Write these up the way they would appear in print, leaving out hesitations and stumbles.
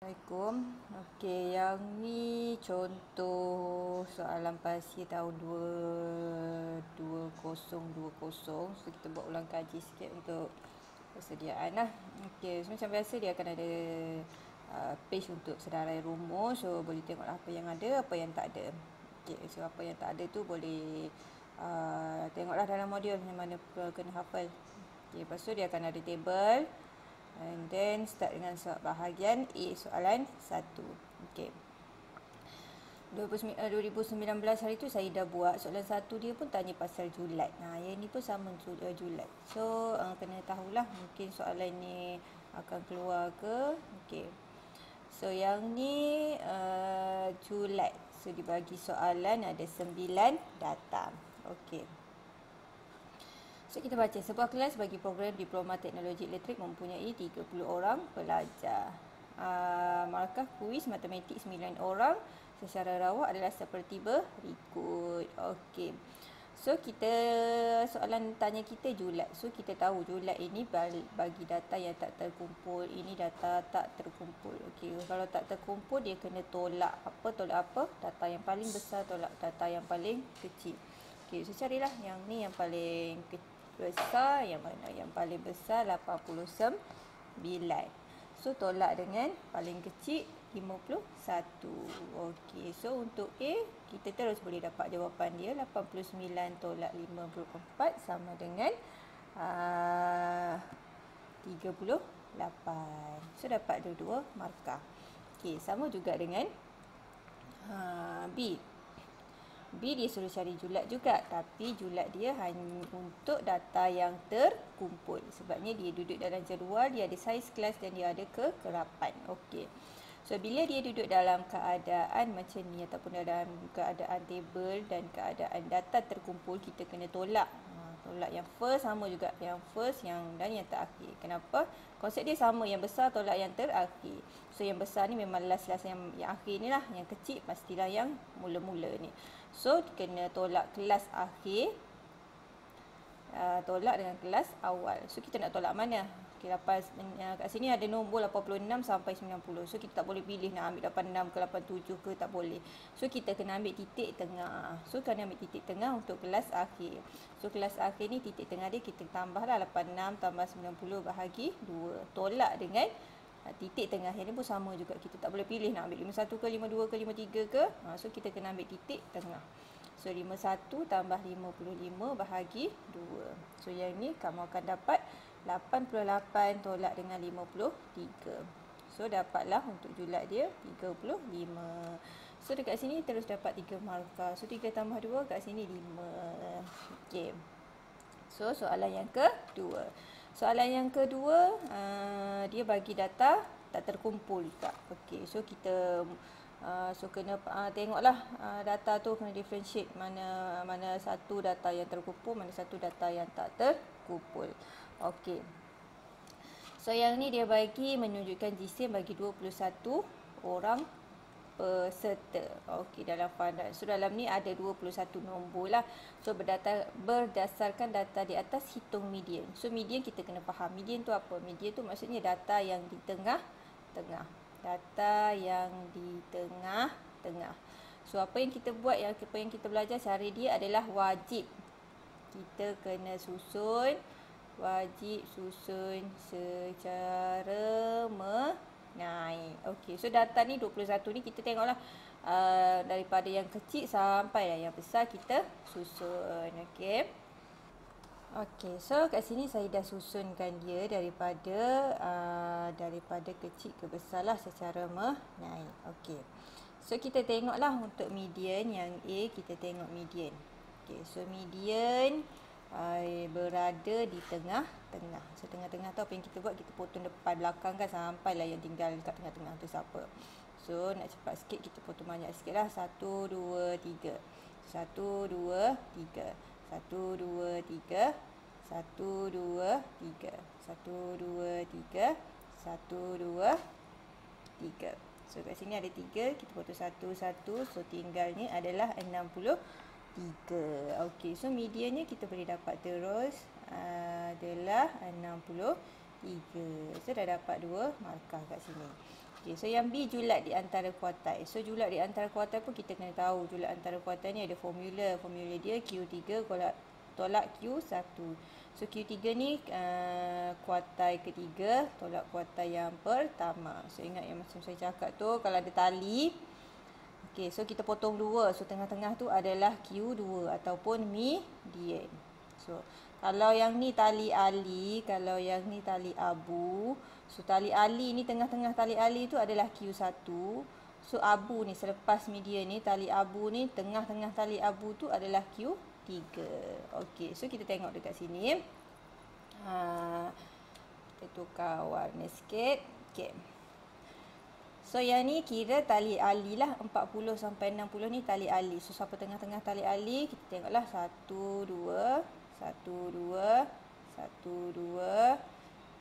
Assalamualaikum. Okey, yang ni contoh soalan pasir tahun 2020. So kita buat ulang kaji sikit untuk persediaan lah. Okey, so macam biasa dia akan ada page untuk sedarai rumus. So boleh tengoklah apa yang ada, apa yang tak ada. Okey, so apa yang tak ada tu boleh tengoklah dalam modul yang mana kena hafal. Okey, lepas tu dia akan ada table. And then start dengan bahagian A, soalan 1. Okey. 2019 hari tu saya dah buat soalan 1, dia pun tanya pasal julat. Yang ni pun sama julat. So kena tahulah mungkin soalan ni akan keluar ke. Okey. So yang ni julat. So dibagi soalan ada 9 data. Okey. So kita baca, sebuah kelas bagi program Diploma Teknologi Elektrik mempunyai 30 orang pelajar. Markah kuis matematik 9 orang secara rawak adalah seperti berikut. Okey. So kita soalan tanya kita julat. So kita tahu julat ini bagi data yang tak terkumpul. Ini data tak terkumpul. Okey, kalau tak terkumpul dia kena tolak. Tolak apa? Data yang paling besar tolak data yang paling kecil. Okey, so carilah yang ni yang paling besar, yang mana yang paling besar 89. So tolak dengan paling kecil 51. Okey, so untuk A kita terus boleh dapat jawapan dia 89 tolak 54 sama dengan 38. So dapat dua-dua markah. Okey, sama juga dengan B. B dia suruh cari julat juga, tapi julat dia hanya untuk data yang terkumpul. Sebabnya dia duduk dalam jadual, dia ada saiz kelas dan dia ada kekerapan. Okey. So bila dia duduk dalam keadaan macam ni ataupun dalam keadaan table dan keadaan data terkumpul, kita kena tolak. Tolak yang first sama juga, yang first dan yang terakhir. Kenapa? Konsep dia sama, yang besar tolak yang terakhir. So yang besar ni memang last yang akhir ni lah, yang kecil pastilah yang mula-mula ni. So kena tolak kelas akhir, tolak dengan kelas awal. So kita nak tolak mana? Okay, kat sini ada nombor 86 sampai 90. So kita tak boleh pilih nak ambil 86 ke 87 ke, tak boleh. So kita kena ambil titik tengah. So kena ambil titik tengah untuk kelas akhir. So kelas akhir ni titik tengah dia kita tambahlah 86 tambah 90 bahagi 2. Tolak dengan titik tengah. Yang ni pun sama juga. Kita tak boleh pilih nak ambil 51 ke 52 ke 53 ke. So kita kena ambil titik tengah. So 51 tambah 55 bahagi 2. So yang ni kamu akan dapat 88 tolak dengan 53. So dapatlah untuk julat dia 35. So dekat sini terus dapat 3 markah. So 3 tambah 2 kat sini 5. Okey. So soalan yang kedua. Soalan yang kedua dia bagi data tak terkumpul juga. Okey. So kita kena tengoklah data tu, kena differentiate mana satu data yang terkumpul, mana satu data yang tak terkumpul. Okey. So yang ni dia bagi menunjukkan jisim bagi 21 orang peserta. Okey, dalam faidan. So dalam ni ada 21 nombor lah. So berdasarkan data di atas, hitung median. So median kita kena faham. Median tu apa? Median tu maksudnya data yang di tengah-tengah. Data yang di tengah-tengah. So apa yang kita buat, apa yang kita belajar, cara dia adalah wajib. Kita kena wajib susun secara menaik. Okey, so data ni 21 ni kita tengoklah daripada yang kecil sampai yang besar kita susun. Okey. Okey, so kat sini saya dah susunkan dia daripada kecil ke besar lah secara menaik. Okey. So kita tengoklah untuk median yang A, kita tengok median. Okey, so median berada di tengah-tengah. So tengah-tengah tu apa yang kita buat, kita potong depan belakang kan, sampailah yang tinggal dekat tengah-tengah tu siapa. So nak cepat sikit kita potong banyak sikit lah. 1, 2, 3. 1, 2, 3. 1, 2, 3. 1, 2, 3. 1, 2, 3. 1, 2, 3. So kat sini ada 3, kita potong 1, 1. So tinggalnya adalah 63. Okey, so mediannya kita boleh dapat terus adalah 63. So dah dapat 2 markah kat sini. Okey, so yang B julat di antara kuartai. So julat di antara kuartai pun kita kena tahu julat antara kuartai ni ada formula. Formula dia Q3 tolak Q1. So Q3 ni kuartai ketiga tolak kuartai yang pertama. So ingat yang macam saya cakap tu, kalau ada tali, okey, so kita potong dua. So tengah-tengah tu adalah Q2 ataupun median. So kalau yang ni tali ali, kalau yang ni tali abu. So tali ali ni, tengah-tengah tali ali tu adalah Q1. So abu ni selepas median ni, tali abu ni, tengah-tengah tali abu tu adalah Q3. Okey, so kita tengok dekat sini. Kita tukar warna sikit. Okey. So yang ni kira tali ali lah, 40 sampai 60 ni tali ali. So siapa tengah-tengah tali ali, kita tengoklah 1 2 1 2 1 2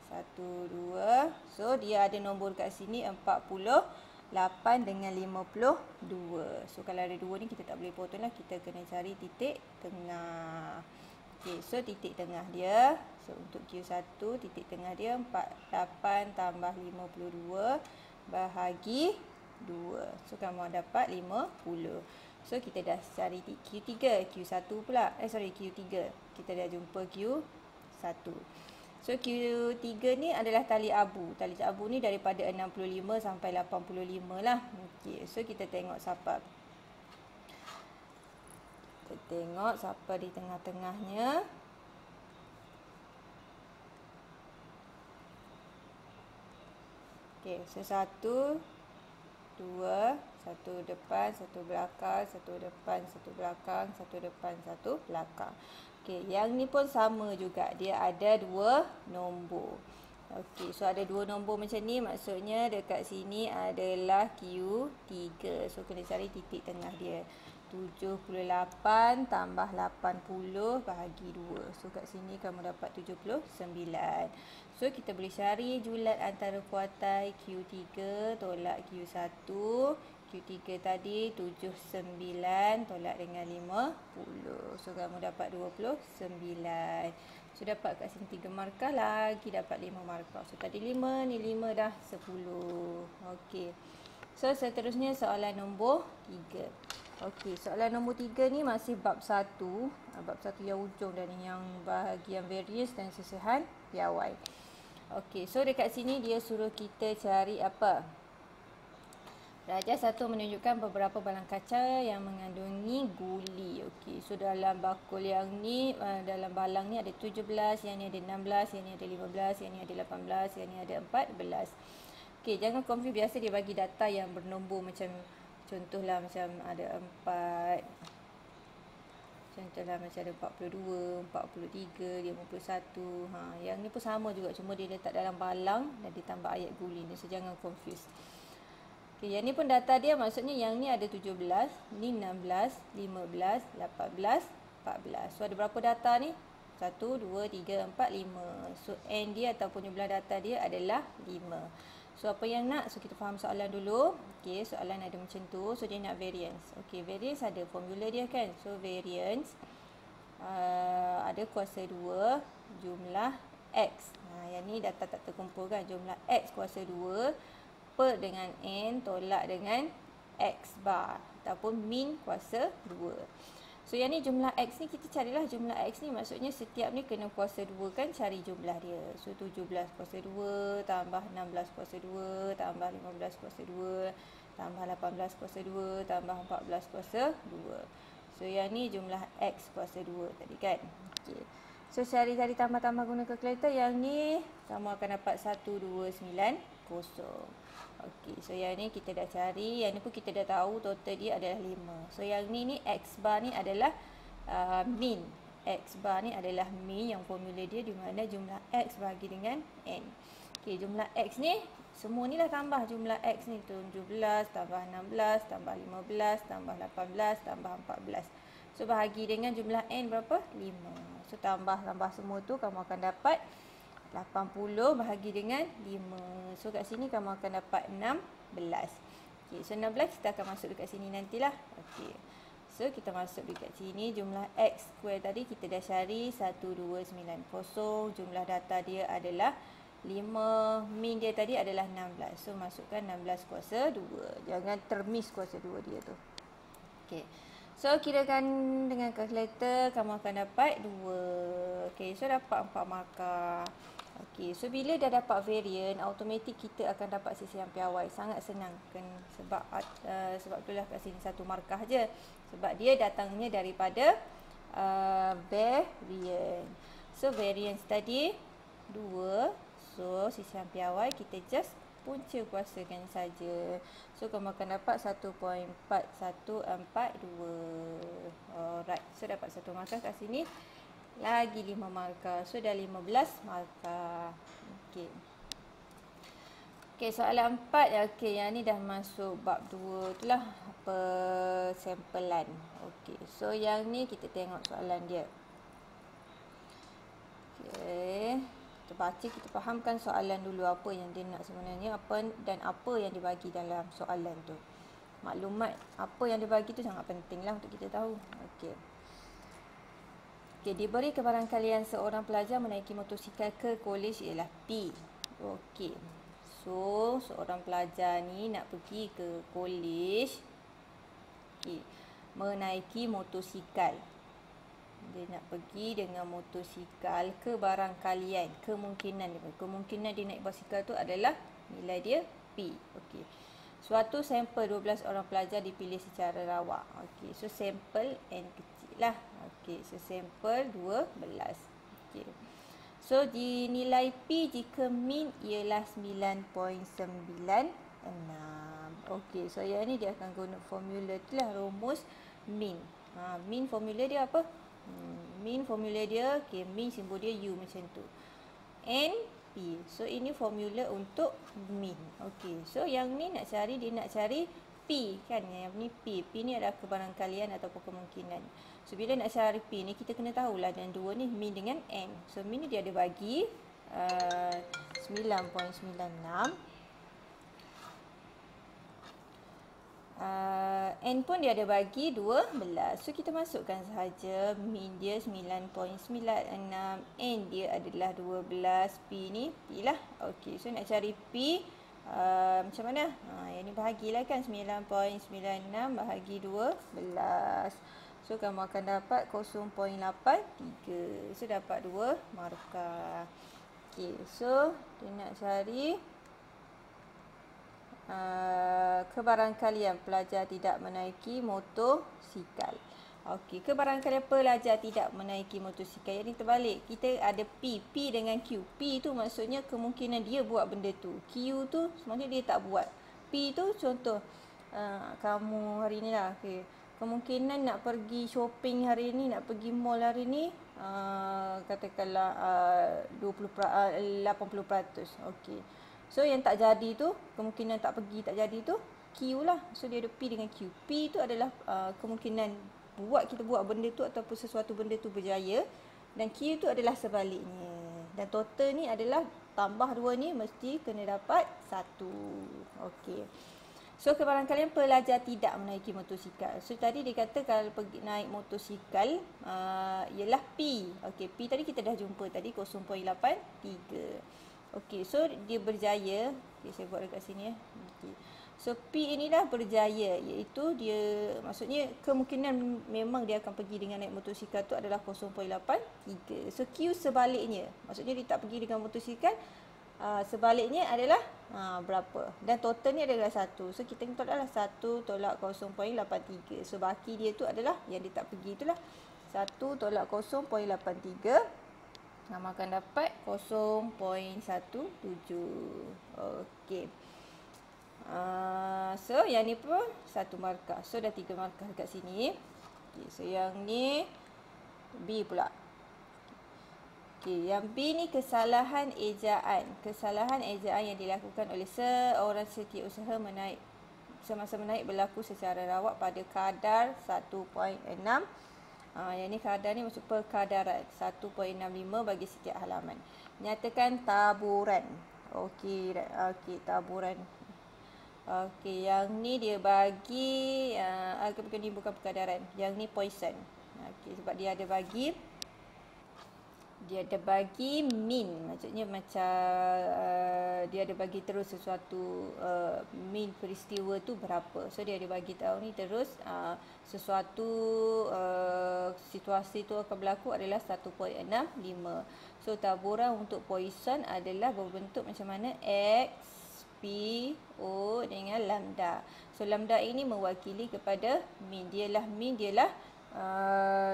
1 2. So dia ada nombor kat sini 48 dengan 52. So kalau ada dua ni kita tak boleh potong lah, kita kena cari titik tengah. Okey, so titik tengah dia, so untuk Q1 titik tengah dia 48 tambah 52 bahagi 2. So kamu dapat 50. So kita dah cari Q3, Q1 pula. Q3. Kita dah jumpa Q1. So Q3 ni adalah tali abu. Tali abu ni daripada 65 sampai 85 lah. Okey, so kita tengok siapa. Kita tengok siapa di tengah-tengahnya. Okey, so 1 2, satu depan, satu belakang, satu depan, satu belakang, satu depan, satu belakang. Okey, yang ni pun sama juga. Dia ada dua nombor. Okey, so ada dua nombor macam ni, maksudnya dekat sini adalah Q3. So kena cari titik tengah dia. 78 tambah 80 bahagi 2. So kat sini kamu dapat 79. So kita boleh cari julat antara kuartai Q3 tolak Q1. Q3 tadi 79 tolak dengan 50. So kamu dapat 29. So dapat kat sini 3 markah, lagi dapat 5 markah. So tadi 5, ni 5 dah 10. Okey. So seterusnya soalan nombor 3. Okey, soalan nombor 3 ni masih bab 1. Bab 1 yang ujung dah ni, yang bahagian variance dan sisihan piawai. Okey, so dekat sini dia suruh kita cari apa? Darjah 1 menunjukkan beberapa balang kaca yang mengandungi guli. Okey, so dalam bakul yang ni, dalam balang ni ada 17, yang ni ada 16, yang ni ada 15, yang ni ada 18, yang ni ada 14. Okey, jangan confuse, biasa dia bagi data yang bernombor macam contohlah macam ada 4. Contohlah macam ada 42, 43, 51. Yang ni pun sama juga, cuma dia letak dalam balang dan ditambah ayat guli ni. So jangan confuse. Okey, yang ni pun data dia, maksudnya yang ni ada 17, ni 16, 15, 18, 14. So ada berapa data ni? 1, 2, 3, 4, 5. So N dia ataupun jumlah data dia adalah 5. So apa yang nak? So kita faham soalan dulu. Okey, soalan ada macam tu. So dia nak variance. Okey, variance ada formula dia kan. So variance ada kuasa 2 jumlah X. Yang ni data tak terkumpul kan. Jumlah X kuasa 2 per dengan N tolak dengan X bar ataupun min kuasa 2. So yang ni jumlah X ni, kita carilah jumlah X ni, maksudnya setiap ni kena kuasa 2 kan, cari jumlah dia. So 17 kuasa 2 tambah 16 kuasa 2 tambah 15 kuasa 2 tambah 18 kuasa 2 tambah 14 kuasa 2. So yang ni jumlah X kuasa 2 tadi kan. Okey. So cari tambah-tambah guna kalkulator. Yang ni kamu akan dapat 1290. Okey, so yang ni kita dah cari, yang ni pun kita dah tahu total dia adalah 5. So yang ni X bar ni adalah min. X bar ni adalah min, yang formula dia di mana jumlah X bahagi dengan N. Okey, jumlah X ni semua ni lah tambah jumlah X ni, 17 tambah 16 tambah 15 tambah 18 tambah 14. So bahagi dengan jumlah N berapa? 5. So tambah semua tu kamu akan dapat 80 bahagi dengan 5. So kat sini kamu akan dapat 16. Okey, so 16 kita akan masuk dekat sini nantilah. Okey. So kita masuk dekat sini, jumlah X square tadi kita dah cari 1290. Jumlah data dia adalah min dia tadi adalah 16. So masukkan 16 kuasa 2. Jangan termiss kuasa 2 dia tu. Okey. So kirakan dengan kalkulator kamu akan dapat 2. Okey, so dapat 4 markah. Okey, so bila dah dapat varian, automatik kita akan dapat sisihan piawai. Sangat senang kan, sebab itulah kat sini 1 markah je. Sebab dia datangnya daripada varian. So variance tadi 2. So sisihan piawai kita just punca kuasakan saja. So kamu akan dapat 1.4142. Alright. So dapat 1 markah kat sini. Lagi 5 markah. So dah 15 markah. Okey. Okey, soalan 4. Okey, yang ni dah masuk bab 2 itulah persampelan. Okey. So yang ni kita tengok soalan dia. Okey. Kita baca, kita fahamkan soalan dulu apa yang dia nak sebenarnya, apa yang dibagi dalam soalan tu. Maklumat apa yang dibagi tu sangat penting lah untuk kita tahu. Okey. Okey, diberi kebarangkalian seorang pelajar menaiki motosikal ke kolej ialah P. Okey. So, seorang pelajar ni nak pergi ke kolej. Okey. Menaiki motosikal. Dia nak pergi dengan motosikal ke barangkalian. Kemungkinan dia naik basikal tu adalah nilai dia P. Okey. Suatu sampel 12 orang pelajar dipilih secara rawak. Okey. So sampel N kecil lah. Okey. So sampel 12. Okey. So dinilai P jika min ialah 9.96. Okey. So yang ni dia akan guna formula tu lah, rumus min. Min formula dia apa? Min formula dia, okay, min simbol dia U macam tu. N, P. So ini formula untuk min. Okey. So yang ni nak cari, dia nak cari P kan. Yang ni P. P ni adalah kebarangkalian ataupun kemungkinan. So bila nak cari P ni, kita kena tahulah yang dua ni min dengan N. So min ni dia ada bagi 9.96. N pun dia ada bagi 12. So kita masukkan sahaja min dia 9.96, N dia adalah 12, P ni P lah. Okey, so nak cari P macam mana? Yang ni bahagilah kan, 9.96 bahagi 12. So kamu akan dapat 0.83. So dapat 2 markah. Okey, so dia nak cari kebarangkalian pelajar tidak menaiki motosikal. Okey, kebarangkalian pelajar tidak menaiki motosikal. Yang ni terbalik. Kita ada P. P dengan Q. P tu maksudnya kemungkinan dia buat benda tu. Q tu maksudnya dia tak buat. P tu contoh kamu hari ni lah. Okay. Kemungkinan nak pergi shopping hari ni, nak pergi mall hari ni, katakanlah 80%. Okey. So yang tak jadi tu, kemungkinan tak pergi tak jadi tu Q lah. So dia ada P dengan Q. P tu adalah kemungkinan kita buat benda tu ataupun sesuatu benda tu berjaya, dan Q tu adalah sebaliknya. Dan total ni adalah tambah 2 ni mesti kena dapat 1. Okey. So kebarangkalian pelajar tidak menaiki motosikal. So tadi dia kata kalau pergi naik motosikal ialah P. Okey, P tadi kita dah jumpa tadi 0.83. Okey, so dia berjaya. Okey, saya buat dekat sini ya. Okey. So P inilah berjaya, iaitu dia maksudnya kemungkinan memang dia akan pergi dengan naik motosikal tu adalah 0.83. So Q sebaliknya. Maksudnya dia tak pergi dengan motosikal, sebaliknya adalah berapa? Dan total ni adalah 1. So kita tolak adalah 1 tolak 0.83. So baki dia tu adalah yang dia tak pergi itulah 1 tolak 0.83. Kamu akan dapat 0.17. Okey. So yang ni pun 1 markah. So dah 3 markah dekat sini. Okay, so yang ni B pula. Okey, yang B ni kesalahan ejaan. Kesalahan ejaan yang dilakukan oleh seorang setiausaha semasa menaik berlaku secara rawak pada kadar 1.6. Yang ni kadar ni maksud perkadaran 1.65 bagi setiap halaman. Nyatakan taburan. Okey, taburan. Okey, yang ni dia bagi bukan ni bukan perkadaran. Yang ni Poisson. Okey, sebab dia ada bagi dia ada bagi min, maksudnya macam dia ada bagi terus sesuatu, min peristiwa tu berapa. So dia ada bagi tahu ni terus sesuatu situasi tu akan berlaku adalah 1.65. So taburan untuk Poisson adalah berbentuk macam mana? X, P, O dengan lambda. So lambda ini mewakili kepada min. Dialah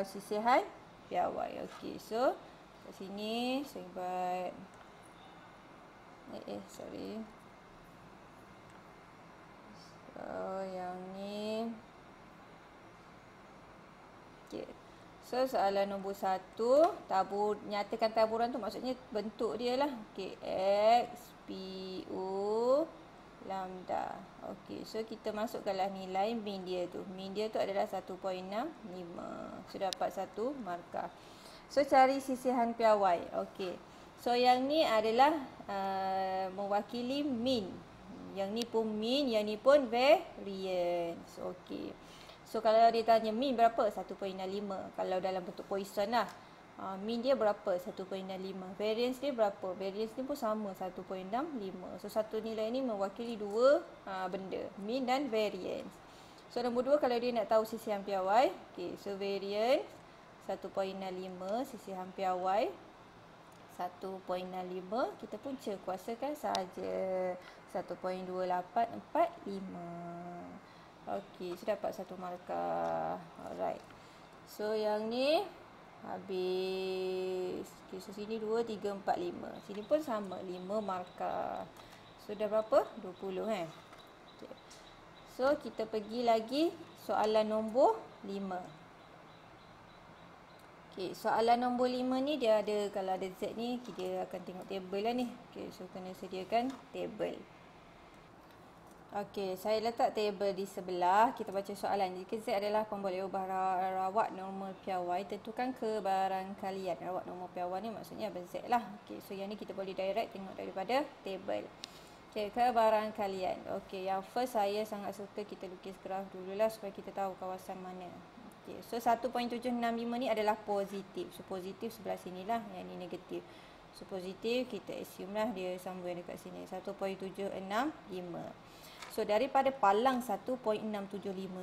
sisihan piawai. Okey, so kat sini saya buat sorry. So yang ni okey. So soalan nombor 1, nyatakan taburan tu, maksudnya bentuk dia lah. Okey, X, P, O, lambda. Okey, so kita masukkanlah nilai min dia tu. Min dia tu adalah 1.65. So dapat 1 markah. So cari sisihan piawai. Okey. So yang ni adalah mewakili min. Yang ni pun min, yang ni pun variance. Okey. So kalau dia tanya min berapa? 1.65. Kalau dalam bentuk Poisson lah. Min dia berapa? 1.65. Variance dia berapa? Variance dia pun sama 1.65. So satu nilai ni mewakili dua benda, min dan variance. So nombor 2, kalau dia nak tahu sisihan piawai. Okey, so variance 1.65, sisihan piawai 1.65, kita punca kuasakan saja 1.2845. Okey, so dapat 1 markah. Alright. So yang ni habis. Okay, so sini 2, 3, 4, 5. Sini pun sama, 5 markah. So dah berapa? 20 Okay. So kita pergi lagi soalan nombor 5. Okay, soalan nombor 5 ni dia ada, kalau ada Z ni kita akan tengok table lah ni. Okay, so kena sediakan table. Okey, saya letak table di sebelah. Kita baca soalan. Jika Z adalah pemboleh ubah rawat normal piawai, tentukan kebarangkalian. Rawat normal piawai ni maksudnya abang Z lah. Okey, so yang ni kita boleh direct tengok daripada table. Okey, kebarangkalian. Okey, yang first saya sangat suka kita lukis graf dululah supaya kita tahu kawasan mana. Okey, so 1.765 ni adalah positif. So positif sebelah sinilah, yang ni negatif. So positif kita assume lah dia sambung yang dekat sini 1.765. So daripada palang 1.675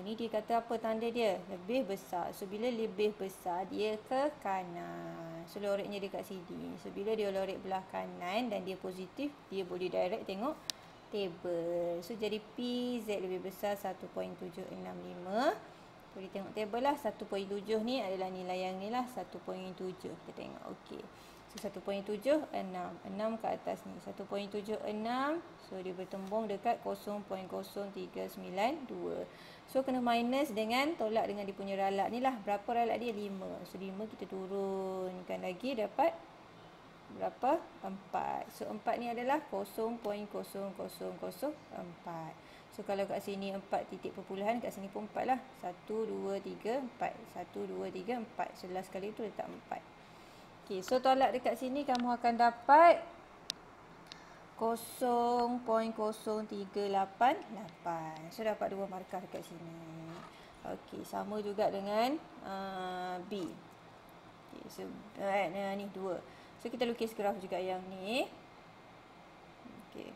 ni dia kata apa tanda dia? Lebih besar. So bila lebih besar dia ke kanan. So loreknya dekat sini. So bila dia lorek belah kanan dan dia positif, dia boleh direct tengok table. So jadi PZ lebih besar 1.765. Boleh tengok table lah. 1.7 ni adalah nilai yang ni lah. 1.7. Kita tengok. Okey. So 1.76. 6 ke atas ni. 1.76. So dia bertembung dekat 0.0392. So kena minus dengan tolak dengan dia punya ralat ni lah. Berapa ralat dia? 5. So 5 kita turunkan lagi dapat berapa? 4. So 4 ni adalah 0.0004. So kalau kat sini 4 titik perpuluhan, kat sini pun 4 lah. 1, 2, 3, 4. 1, 2, 3, 4. So last kali tu letak 4. Okay, so tolak dekat sini kamu akan dapat 0.0388. So dapat 2 markah dekat sini. Okey, sama juga dengan B. Okey, so ni 2. So kita lukis graf juga yang ni. Okey.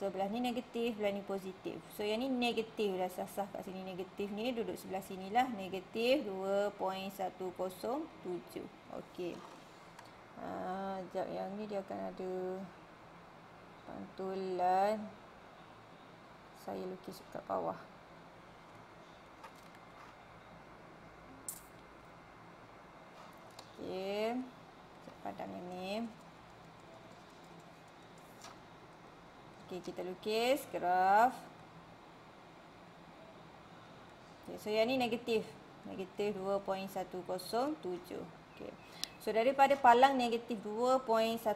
So belah ni negatif, belah ni positif. So yang ni negatif dah sah-sah kat sini, negatif ni duduk sebelah sinilah, negatif 2.107. Okey. Sekejap, yang ni dia akan ada pantulan. Saya lukis kat bawah. Okey. Saya padam yang ni. Okey, kita lukis graf. Okey, so yang ni negatif. Negatif 2.107. Okey. So daripada palang negatif 2.107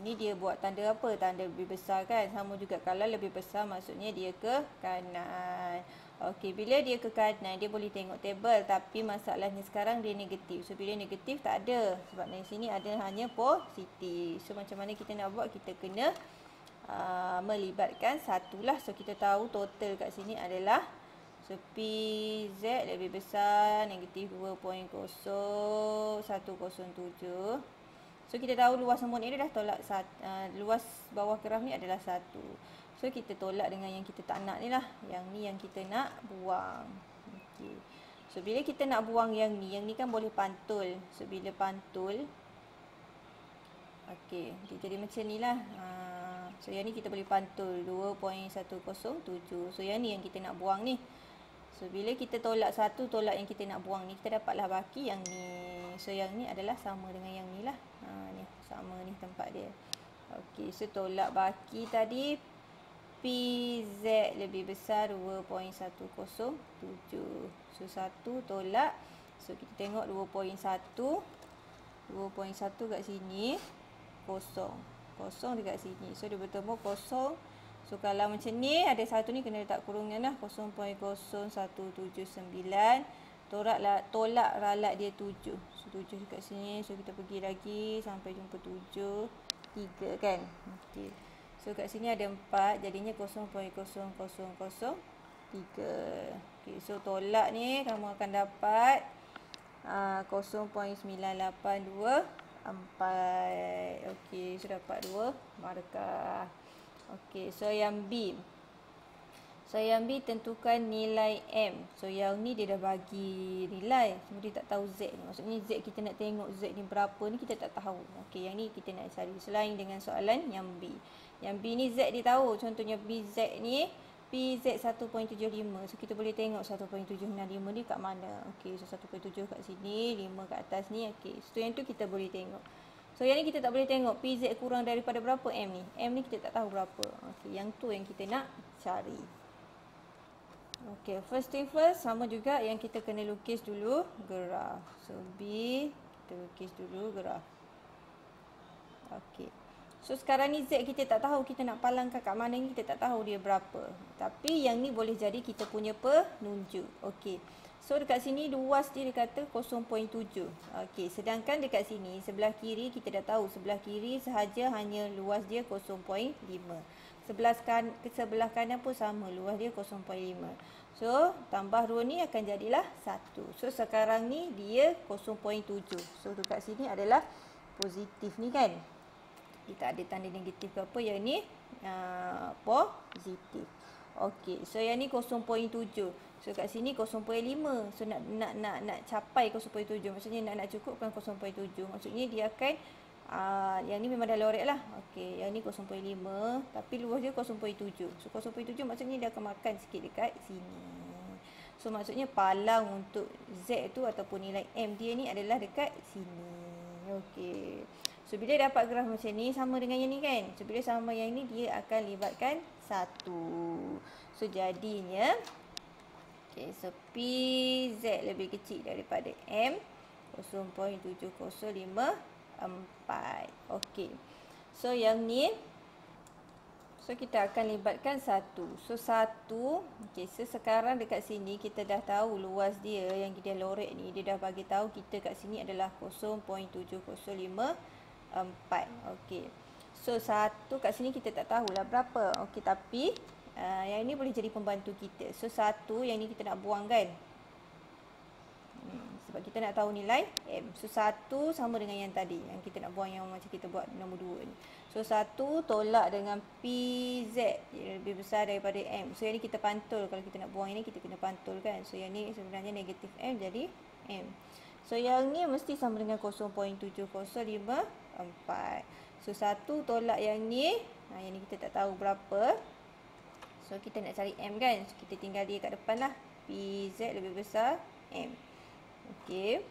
ni dia buat tanda apa? Tanda lebih besar kan? Sama juga kalau lebih besar maksudnya dia ke kanan. Okey, bila dia ke kanan dia boleh tengok table, tapi masalahnya sekarang dia negatif. So bila negatif tak ada, sebab di sini ada hanya positif. So macam mana kita nak buat? Kita kena melibatkan satu lah. So kita tahu total kat sini adalah, so PZ lebih besar negatif 2.0107. So kita tahu luas semut ni dah tolak luas bawah graf ni adalah 1. So kita tolak dengan yang kita tak nak ni lah. Yang ni yang kita nak buang. Okey. So bila kita nak buang yang ni kan boleh pantul. So bila pantul, okey, dia jadi macam ni lah. So yang ni kita boleh pantul 2.107. So yang ni yang kita nak buang ni. So bila kita tolak satu tolak yang kita nak buang ni, kita dapatlah baki yang ni. So yang ni adalah sama dengan yang ni lah. Ni sama ni tempat dia. Okey, so tolak baki tadi PZ lebih besar 2.107. So 1 tolak. So kita tengok 2.1 kat sini, kosong. Kosong dekat sini. So dia bertemu kosong. So kalau macam ni, ada satu ni kena letak kurungan lah. 0.0179. Tolak ralat dia 7. So 7 dekat sini. So kita pergi lagi sampai jumpa 7. 3 kan. Okay. So kat sini ada 4. Jadinya 0.0003. Okay. So tolak ni kamu akan dapat 0.9824. Okey, so dapat 2 markah. Okey, so yang B. So yang B tentukan nilai M. So yang ni dia dah bagi nilai. Cuma dia tak tahu Z ni. Maksudnya Z kita nak tengok Z ni berapa ni kita tak tahu. Okey, yang ni kita nak cari. Selain dengan soalan yang B. Yang B ni Z dia tahu. Contohnya BZ ni PZ 1.75. So kita boleh tengok 1.765 ni kat mana. Okey, so 1.7 kat sini, 5 kat atas ni. Okey, so yang tu kita boleh tengok. So yang ni kita tak boleh tengok PZ kurang daripada berapa M ni. M ni kita tak tahu berapa. Okey, yang tu yang kita nak cari. Okey, first thing first, sama juga yang kita kena lukis dulu graf. So B, kita lukis dulu graf. Okey. So sekarang ni Z kita tak tahu, kita nak palangkan kat mana ni kita tak tahu dia berapa. Tapi yang ni boleh jadi kita punya penunjuk. Okey. So dekat sini luas dia kata 0.7. Okey, sedangkan dekat sini sebelah kiri kita dah tahu sebelah kiri sahaja hanya luas dia 0.5. Sebelah kanan pun sama, luas dia 0.5. So tambah 2 ni akan jadilah 1. So sekarang ni dia 0.7. So dekat sini adalah positif ni kan. Dia tak ada tanda negatif ke apa, yang ni positif. Okey, so yang ni 0.7. So kat sini 0.5. So nak capai 0.7. Maksudnya nak cukupkan 0.7. Maksudnya dia akan yang ni memang dah lorek lah. Okey, yang ni 0.5 tapi luas dia 0.7. So 0.7 maksudnya dia akan makan sikit dekat sini. So maksudnya palang untuk Z tu ataupun nilai M dia ni adalah dekat sini. Okey. So bila dapat graf macam ni sama dengan yang ni kan. So bila sama yang ni dia akan libatkan 1. So jadinya so PZ lebih kecil daripada M 0.7054. Okey. So yang ni so kita akan libatkan 1. So 1. Okey, so sekarang dekat sini kita dah tahu luas dia yang kita lorek ni, dia dah bagi tahu kita kat sini adalah 0.7054. Okey. So 1 kat sini kita tak tahulah berapa. Okey, tapi yang ini boleh jadi pembantu kita. So 1 yang ni kita nak buang kan. Sebab kita nak tahu nilai M. So 1 sama dengan yang tadi, yang kita nak buang yang macam kita buat nombor 2 ni. So 1 tolak dengan PZ dia lebih besar daripada M. So yang ni kita pantul. Kalau kita nak buang ini kita kena pantul kan. So yang ni sebenarnya negatif M jadi M. So yang ni mesti sama dengan 0.7054. So 1 tolak yang ni. Yang ni kita tak tahu berapa. So kita nak cari M kan. So kita tinggal dia kat depan lah. PZ lebih besar M. Okey.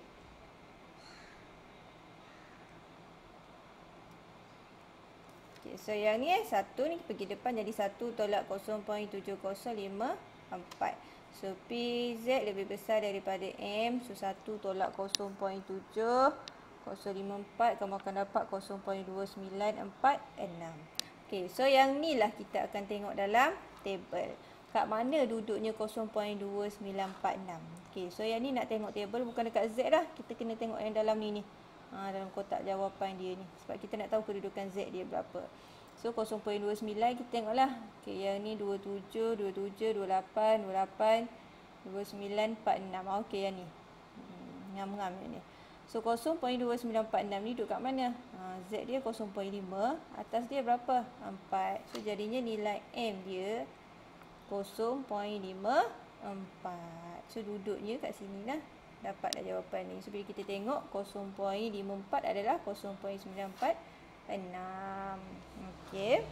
Okay, so yang ni 1 ni pergi depan jadi 1 tolak 0.7054. So PZ lebih besar daripada M. So 1 tolak 0.7054 kamu akan dapat 0.2946. Okey, so yang ni lah kita akan tengok dalam table. Kat mana duduknya 0.2946. Okey, so yang ni nak tengok table bukan dekat Z dah. Kita kena tengok yang dalam ni. Dalam kotak jawapan dia ni. Sebab kita nak tahu kedudukan Z dia berapa. So 0.29 kita tengoklah. Okey, yang ni 27, 27, 28, 28, 29, 46. Okey, yang ni. Ngam-ngam yang ni. So 0.2946 ni duduk kat mana? Z dia 0.5. Atas dia berapa? 4. So jadinya nilai M dia 0.54. So duduknya kat sini lah. Dapatlah jawapan ni. So bila kita tengok 0.54 adalah 0.946. Okey.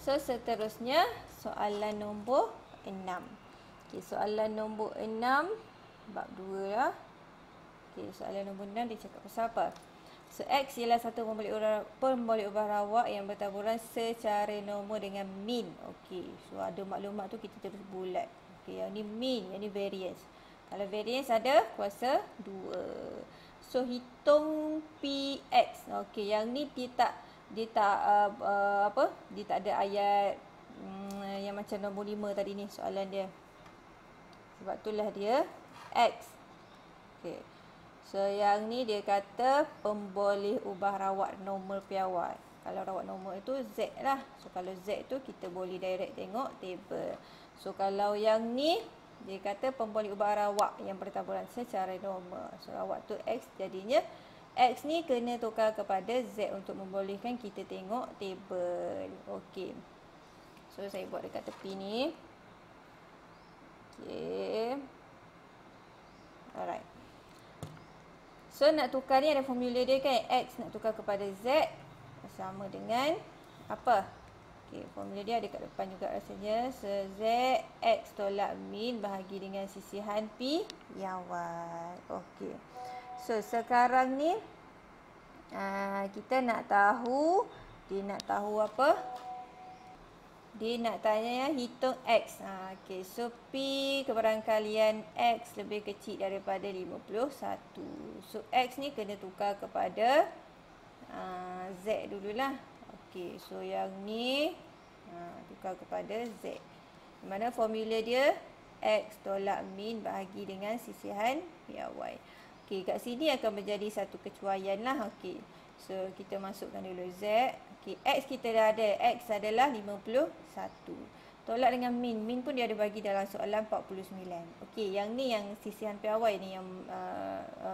So seterusnya soalan nombor 6. Okey, soalan nombor 6 bab 2 lah. Okey, soalan nombor 6 dia cakap pasal apa? So X ialah satu pemboleh ubah rawak yang bertaburan secara normal dengan mean. Okey, so ada maklumat tu kita terus bulat. Okey, yang ni mean, yang ni variance. Kalau variance ada kuasa 2. So hitung PX. Okey, yang ni dia tak ada ayat yang macam nombor 5 tadi ni soalan dia. Sebab itulah dia X. Okey. So yang ni dia kata pemboleh ubah rawak normal piawai. Kalau rawak normal itu Z lah. So kalau Z tu kita boleh direct tengok table. So kalau yang ni dia kata pemboleh ubah rawak yang bertaburan secara normal. So rawak tu X, jadinya X ni kena tukar kepada Z untuk membolehkan kita tengok table. Okey. So saya buat dekat tepi ni. Okey. Alright. So nak tukar ni ada formula dia kan. X nak tukar kepada Z sama dengan apa? Okey, formula dia ada kat depan juga rasanya. So Z X tolak min bahagi dengan sisihan P piawai. Okey. So sekarang ni kita nak tahu, dia nak tahu apa? Dia nak tanya hitung X. Okey, so P kebarangkalian X lebih kecil daripada 51. So X ni kena tukar kepada Z dululah. Okey, so yang ni tukar kepada Z. Di mana formula dia X tolak min bahagi dengan sisihan piawai. Okey, kat sini akan menjadi satu kecuaian lah. Okey, so kita masukkan dulu Z. Okey, X kita dah ada. X adalah 51. Tolak dengan min. Min pun dia ada bagi dalam soalan 49. Okey, yang ni yang sisihan piawai ni yang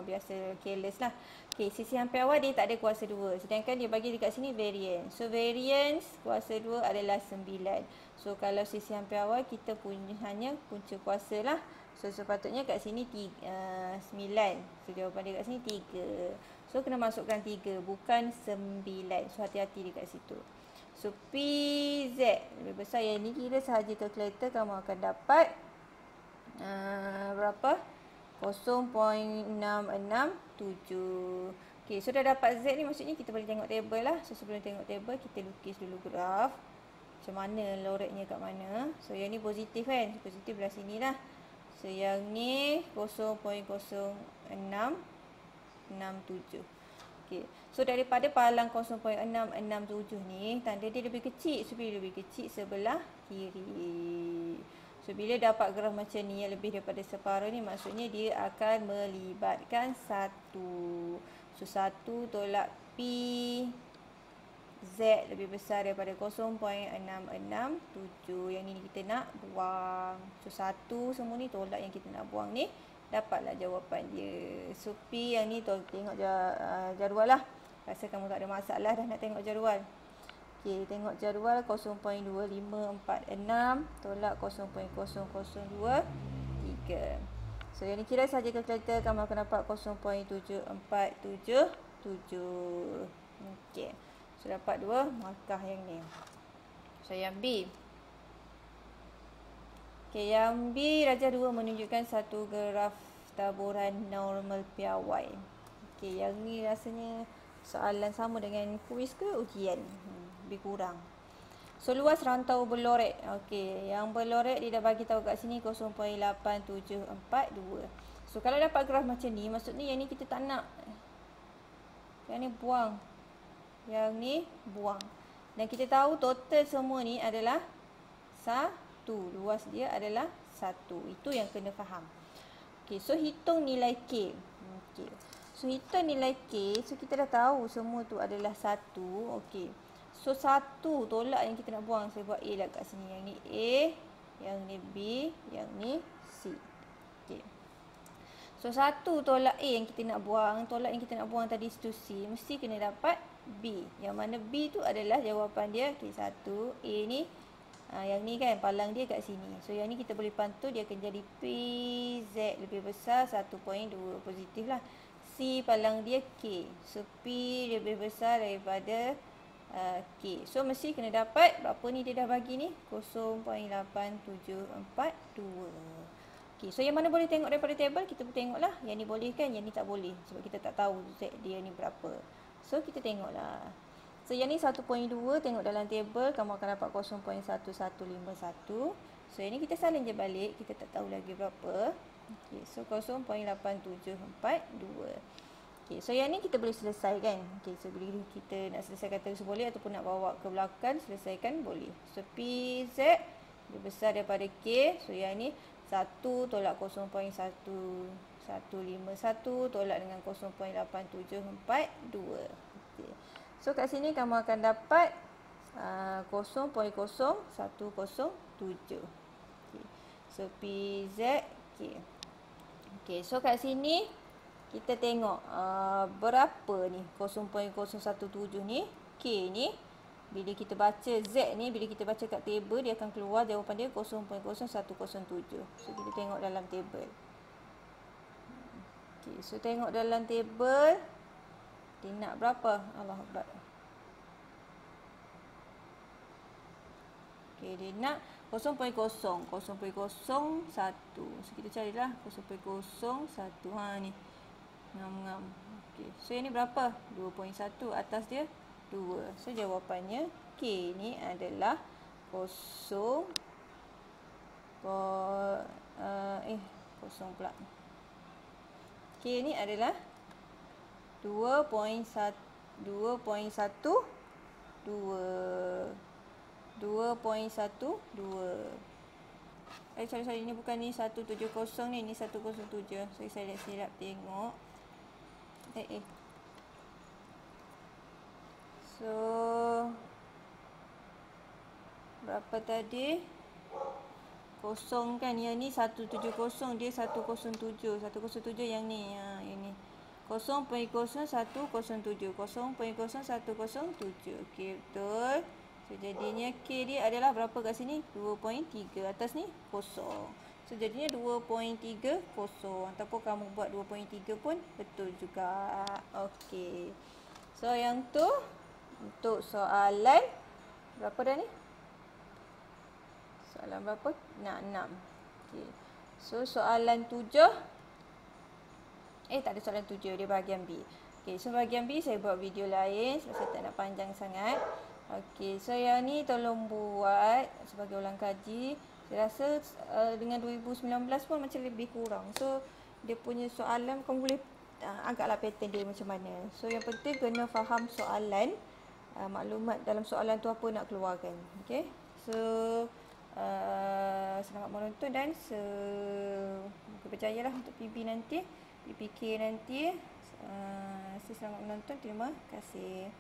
biasa careless lah. Okey, sisihan piawai dia tak ada kuasa 2. Sedangkan dia bagi dekat sini variance. So variance kuasa 2 adalah 9. So kalau sisihan piawai kita punya hanya punca kuasa lah. So sepatutnya kat sini 9. So jawapan dia kat sini 3. So kena masukkan 3 bukan 9. So hati-hati dekat situ. So PZ lebih besar yang ni, kira sahaja kalkulator kamu akan dapat berapa? 0.667. Okey, so dah dapat Z ni, maksudnya kita boleh tengok table lah. So sebelum tengok table kita lukis dulu graf. Macam mana loreknya kat mana. So yang ni positif kan? Positif belah sini lah. So yang ni 0.0667. Okey. So daripada palang 0.667 ni, tanda dia lebih kecil. So bila lebih kecil sebelah kiri. So bila dapat graf macam ni yang lebih daripada separuh ni, maksudnya dia akan melibatkan 1. So 1 tolak P Z lebih besar daripada 0.667. Yang ni kita nak buang. So 1 semua ni tolak yang kita nak buang ni. Dapatlah jawapan dia. So P yang ni tengok jadual lah. Rasa kamu tak ada masalah dah nak tengok jadual. Okey, tengok jadual 0.2546 tolak 0.0023. So yang ni kira saja kalkulator kamu akan dapat 0.7477. Okey. So dapat 2 markah yang ni. So yang B. Okey, yang B darjah 2 menunjukkan satu graf taburan normal piawai. Okey, yang ni rasanya soalan sama dengan kuis ke ujian? Lebih kurang. So luas rantau berlorek. Okey, yang berlorek dia dah bagi tahu kat sini 0.8742. So kalau dapat graf macam ni, maksudnya yang ni kita tak nak. Yang ni buang. Yang ni buang. Dan kita tahu total semua ni adalah 1. Luas dia adalah 1. Itu yang kena faham. Okey, so hitung nilai K. Okey. So hitung nilai K, so kita dah tahu semua tu adalah 1. Okey. So 1 tolak yang kita nak buang. Saya buat A lah kat sini. Yang ni A, yang ni B, yang ni C. Okey. So 1 tolak A yang kita nak buang, tolak yang kita nak buang tadi situ C, mesti kena dapat B. Yang mana B tu adalah jawapan dia. Okey, 1 A ni yang ni kan palang dia kat sini. So yang ni kita boleh pantul dia akan jadi PZ lebih besar 1.2, positif lah. C palang dia K. So P lebih besar daripada K. So mesti kena dapat berapa ni dia dah bagi ni? 0.8742. Okay, so yang mana boleh tengok daripada table, kita pun tengoklah. Yang ni boleh kan, yang ni tak boleh. Sebab kita tak tahu Z dia ni berapa. So, kita tengoklah. So, yang ni 1.2, tengok dalam table, kamu akan dapat 0.1151. So, yang ni kita salin je balik. Kita tak tahu lagi berapa. Okay, so 0.8742. Okay, so yang ni kita boleh selesaikan. Okay, so bila kita nak selesaikan terus boleh ataupun nak bawa ke belakang, selesaikan boleh. So, PZ lebih besar daripada K. So, yang ni 1 tolak 0.1151 tolak dengan 0.8742. Okay. So kat sini kamu akan dapat 0.0107. Okay. So PZ K. Okay, so kat sini kita tengok berapa ni 0.017 ni, K ni. Bila kita baca Z ni, bila kita baca kat table, dia akan keluar jawapan dia 0.0107. So, kita tengok dalam table. Okay, so tengok dalam table. Dia nak berapa? Allahuakbar. Okay, dia nak 0.01. So, kita carilah 0.01. Ha, ni. Ngam-ngam. Okay, so yang ni berapa? 2.1. Atas dia 2. So jawapannya K ni adalah 0 kosong pula. K ni adalah 2.12. Sorry, ni bukan ni 170 ni, ni 107. So saya silap tengok. So berapa tadi? Kosong kan, yang ni 170, dia 107. 107 yang ni, yang ni 0.0107. 0.0107. Okey, betul. So jadinya K dia adalah berapa kat sini? 2.3. Atas ni kosong. So jadinya 2.30 ataupun kamu buat 2.3 pun betul juga. Okey. So yang tu untuk soalan berapa dah ni? Soalan berapa? Nak 6. Okey. So soalan 7. Tak ada soalan 7, dia bahagian B. Okey, so bahagian B saya buat video lain sebab saya tak nak panjang sangat. Okey, so yang ni tolong buat sebagai ulang kaji. Saya rasa dengan 2019 pun macam lebih kurang. So dia punya soalan kamu boleh agaklah pattern dia macam mana. So yang penting kena faham soalan, maklumat dalam soalan tu apa nak keluarkan. Okey. So selamat menonton dan berjaya lah untuk PB nanti, PPK nanti. Selamat menonton, terima kasih.